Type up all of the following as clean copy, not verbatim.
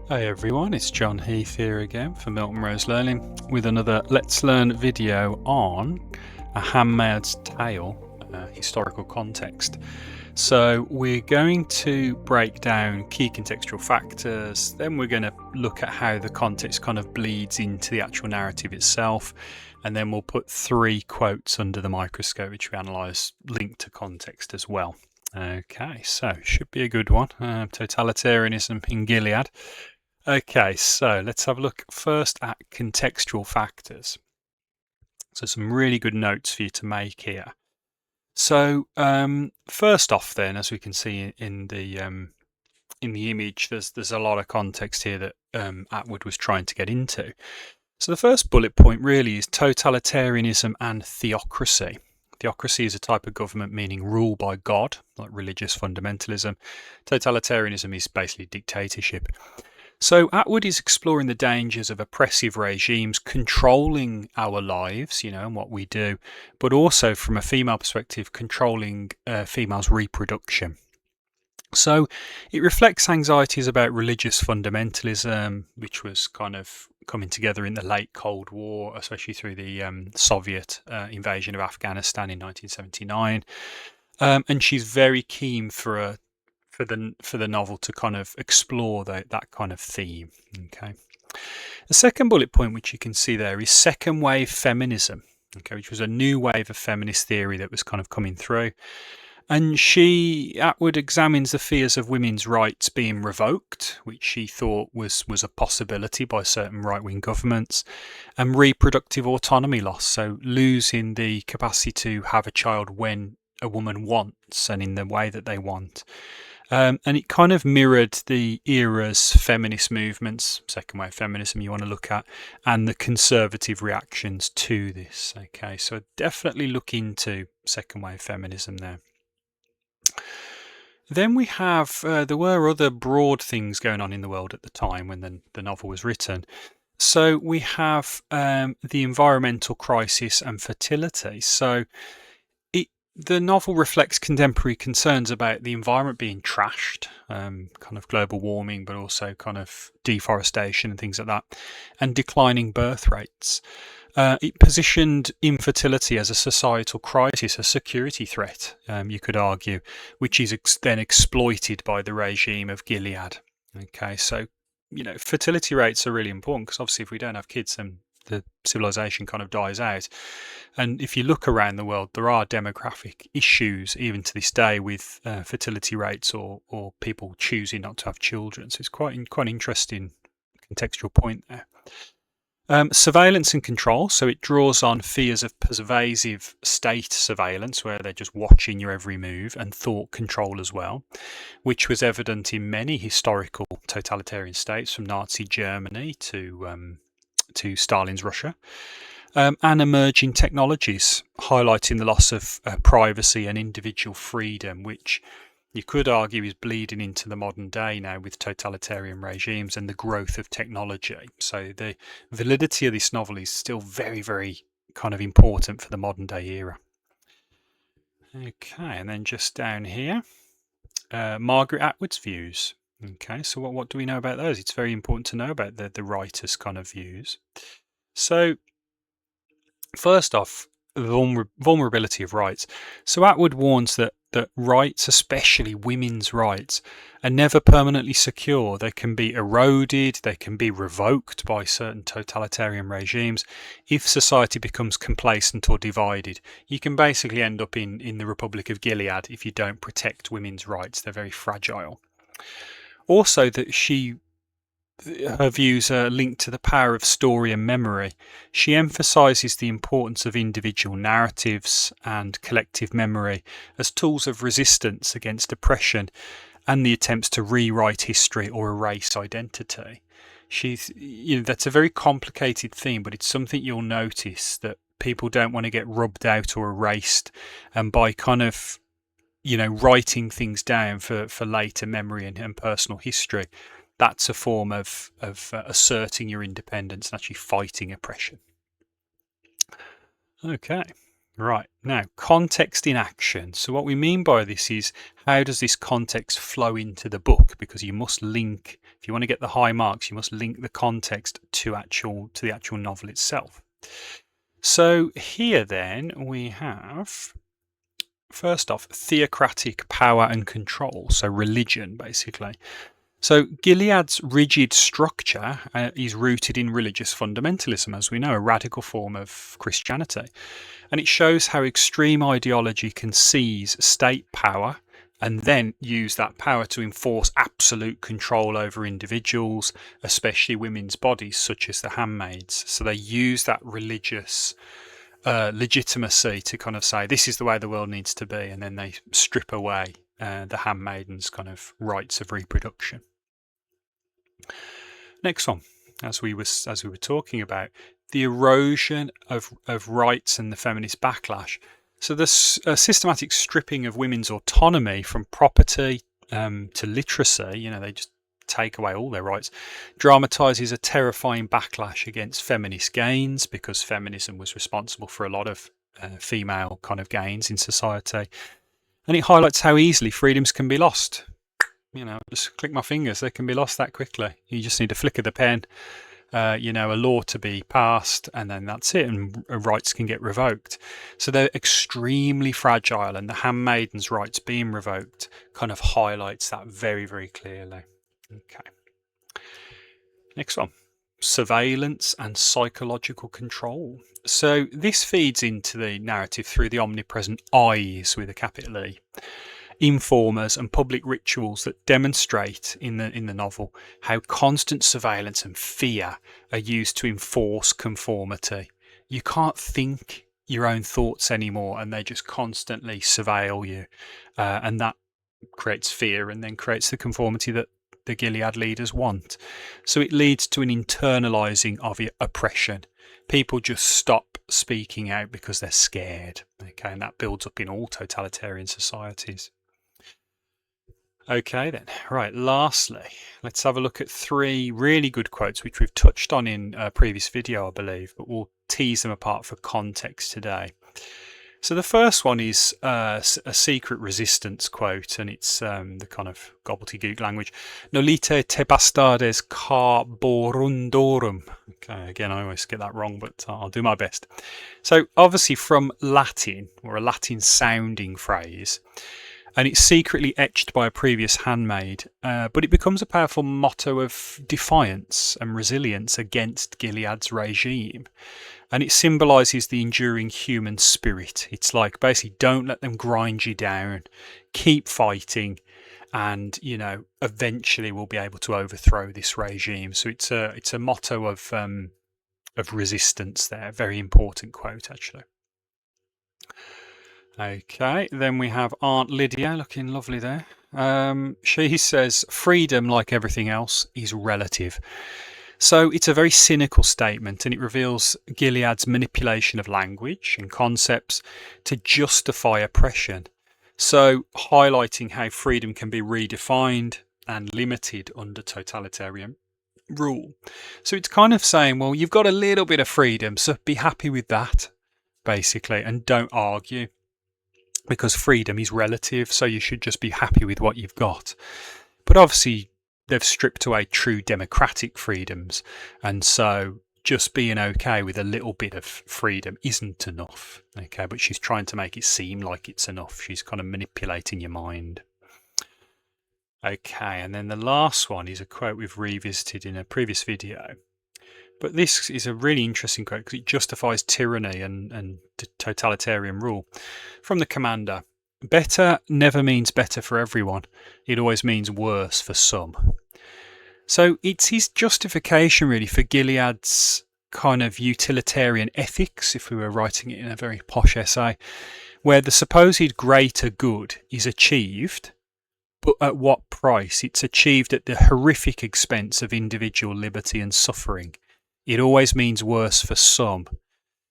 Hey everyone, it's John Heath here again for Milton Rose Learning with another Let's Learn video on A Handmaid's Tale historical context. So we're going to break down key contextual factors, then we're going to look at how the context kind of bleeds into the actual narrative itself, and then we'll put 3 quotes under the microscope which we analyse linked to context as well. Okay, so should be a good one. Totalitarianism in Gilead. Okay, so let's have a look first at contextual factors. So some really good notes for you to make here. So first off, then, as we can see in the image, there's a lot of context here that Atwood was trying to get into. So the first bullet point really is totalitarianism and theocracy. Theocracy is a type of government meaning rule by God, like religious fundamentalism. Totalitarianism is basically dictatorship. So Atwood is exploring the dangers of oppressive regimes controlling our lives, and what we do, but also from a female perspective, controlling females' reproduction. So it reflects anxieties about religious fundamentalism, which was kind of coming together in the late Cold War, especially through the Soviet invasion of Afghanistan in 1979. And she's very keen for the novel to kind of explore that kind of theme. Okay. The second bullet point, which you can see there, is second wave feminism, okay, which was a new wave of feminist theory that was kind of coming through. And Atwood examines the fears of women's rights being revoked, which she thought was a possibility by certain right-wing governments, and reproductive autonomy loss, so losing the capacity to have a child when a woman wants and in the way that they want. And it kind of mirrored the era's feminist movements, second wave feminism you want to look at, and the conservative reactions to this. Okay, so definitely look into second wave feminism there. Then we have, there were other broad things going on in the world at the time when the novel was written. So we have the environmental crisis and fertility. So the novel reflects contemporary concerns about the environment being trashed, kind of global warming, but also kind of deforestation and things like that, and declining birth rates. It positioned infertility as a societal crisis, a security threat, you could argue, which is then exploited by the regime of Gilead. Okay, so, fertility rates are really important because obviously if we don't have kids, then the civilization kind of dies out. And if you look around the world, there are demographic issues even to this day with fertility rates or people choosing not to have children. So it's quite an interesting contextual point there. Surveillance and control. So it draws on fears of pervasive state surveillance, where they're just watching your every move, and thought control as well, which was evident in many historical totalitarian states, from Nazi Germany to Stalin's Russia, and emerging technologies, highlighting the loss of privacy and individual freedom, which you could argue is bleeding into the modern day now with totalitarian regimes and the growth of technology. So the validity of this novel is still very, very kind of important for the modern day era. Okay, and then just down here, Margaret Atwood's views. Okay, so what do we know about those? It's very important to know about the writer's kind of views. So first off, vulnerability of rights. So Atwood warns that rights, especially women's rights, are never permanently secure. They can be eroded, they can be revoked by certain totalitarian regimes. If society becomes complacent or divided, you can basically end up in the Republic of Gilead if you don't protect women's rights. They're very fragile. Also, that her views are linked to the power of story and memory. She emphasises the importance of individual narratives and collective memory as tools of resistance against oppression and the attempts to rewrite history or erase identity. That's a very complicated theme, but it's something you'll notice that people don't want to get rubbed out or erased, and by kind of writing things down for later memory and personal history, that's a form of asserting your independence and actually fighting oppression. Okay, Right, now context in action. So what we mean by this is, how does this context flow into the book? Because you must link, if you want to get the high marks, you must link the context to the actual novel itself. So here then we have, first off, theocratic power and control, so religion basically. So Gilead's rigid structure is rooted in religious fundamentalism, as we know, a radical form of Christianity. And it shows how extreme ideology can seize state power and then use that power to enforce absolute control over individuals, especially women's bodies, such as the handmaids. So they use that religious legitimacy to kind of say, this is the way the world needs to be, and then they strip away the handmaidens' kind of rights of reproduction. Next one, as we were talking about, the erosion of rights and the feminist backlash. So the systematic stripping of women's autonomy from property to literacy, they just take away all their rights, dramatises a terrifying backlash against feminist gains, because feminism was responsible for a lot of female kind of gains in society. And it highlights how easily freedoms can be lost. Just click my fingers, they can be lost that quickly. You just need a flick of the pen, a law to be passed, and then that's it, and rights can get revoked. So they're extremely fragile, and the handmaiden's rights being revoked kind of highlights that very, very clearly. Okay. Next one, surveillance and psychological control. So this feeds into the narrative through the omnipresent eyes with a capital E, informers and public rituals that demonstrate in the novel how constant surveillance and fear are used to enforce conformity. You can't think your own thoughts anymore, and they just constantly surveil you, and that creates fear and then creates the conformity that the Gilead leaders want. So it leads to an internalizing of oppression. People just stop speaking out because they're scared. Okay, and that builds up in all totalitarian societies. Okay then, right, lastly, let's have a look at 3 really good quotes which we've touched on in a previous video, I believe, but we'll tease them apart for context today. So the first one is a secret resistance quote, and it's the kind of gobbledygook language. Nolite te bastardes carborundorum. Okay, again, I always get that wrong, but I'll do my best. So obviously from Latin, or a Latin sounding phrase, and it's secretly etched by a previous handmaid, but it becomes a powerful motto of defiance and resilience against Gilead's regime. And it symbolises the enduring human spirit. It's like, basically, don't let them grind you down, keep fighting, and eventually we'll be able to overthrow this regime. So it's a motto of resistance there. Very important quote, actually. Okay, then we have Aunt Lydia, looking lovely there. She says, freedom, like everything else, is relative. So it's a very cynical statement, and it reveals Gilead's manipulation of language and concepts to justify oppression. So highlighting how freedom can be redefined and limited under totalitarian rule. So it's kind of saying, well, you've got a little bit of freedom, so be happy with that, basically, and don't argue. Because freedom is relative, so you should just be happy with what you've got. But obviously, they've stripped away true democratic freedoms, and so just being okay with a little bit of freedom isn't enough. Okay, but she's trying to make it seem like it's enough. She's kind of manipulating your mind. Okay, and then the last one is a quote we've revisited in a previous video. But this is a really interesting quote because it justifies tyranny and totalitarian rule. From the commander, better never means better for everyone. It always means worse for some. So it's his justification really for Gilead's kind of utilitarian ethics, if we were writing it in a very posh essay, where the supposed greater good is achieved, but at what price? It's achieved at the horrific expense of individual liberty and suffering. It always means worse for some.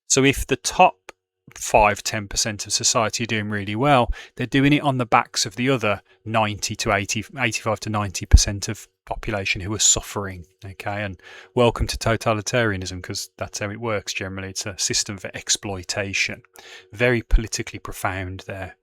So if the top 5-10% of society are doing really well, they're doing it on the backs of the other 90 to 80, 85 to 90% of population who are suffering. Okay, and welcome to totalitarianism, because that's how it works generally. It's a system for exploitation. Very politically profound there.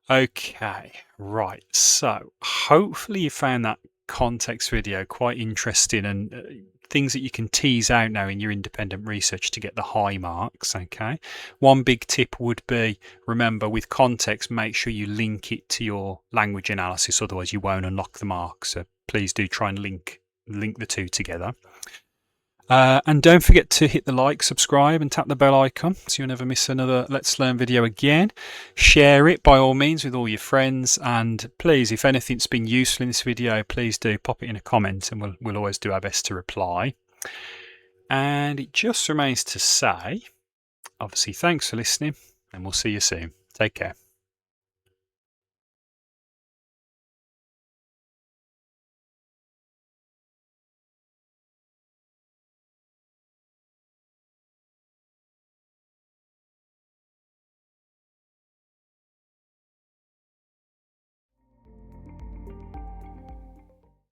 Okay, right, so hopefully you found that context video quite interesting, and things that you can tease out now in your independent research to get the high marks. Okay, one big tip would be, remember, with context, make sure you link it to your language analysis, otherwise you won't unlock the marks. So please do try and link the two together. And don't forget to hit the like, subscribe, and tap the bell icon so you'll never miss another Let's Learn video again. Share it by all means with all your friends, and please, if anything's been useful in this video, please do pop it in a comment, and we'll always do our best to reply. And it just remains to say, obviously, thanks for listening, and we'll see you soon. Take care.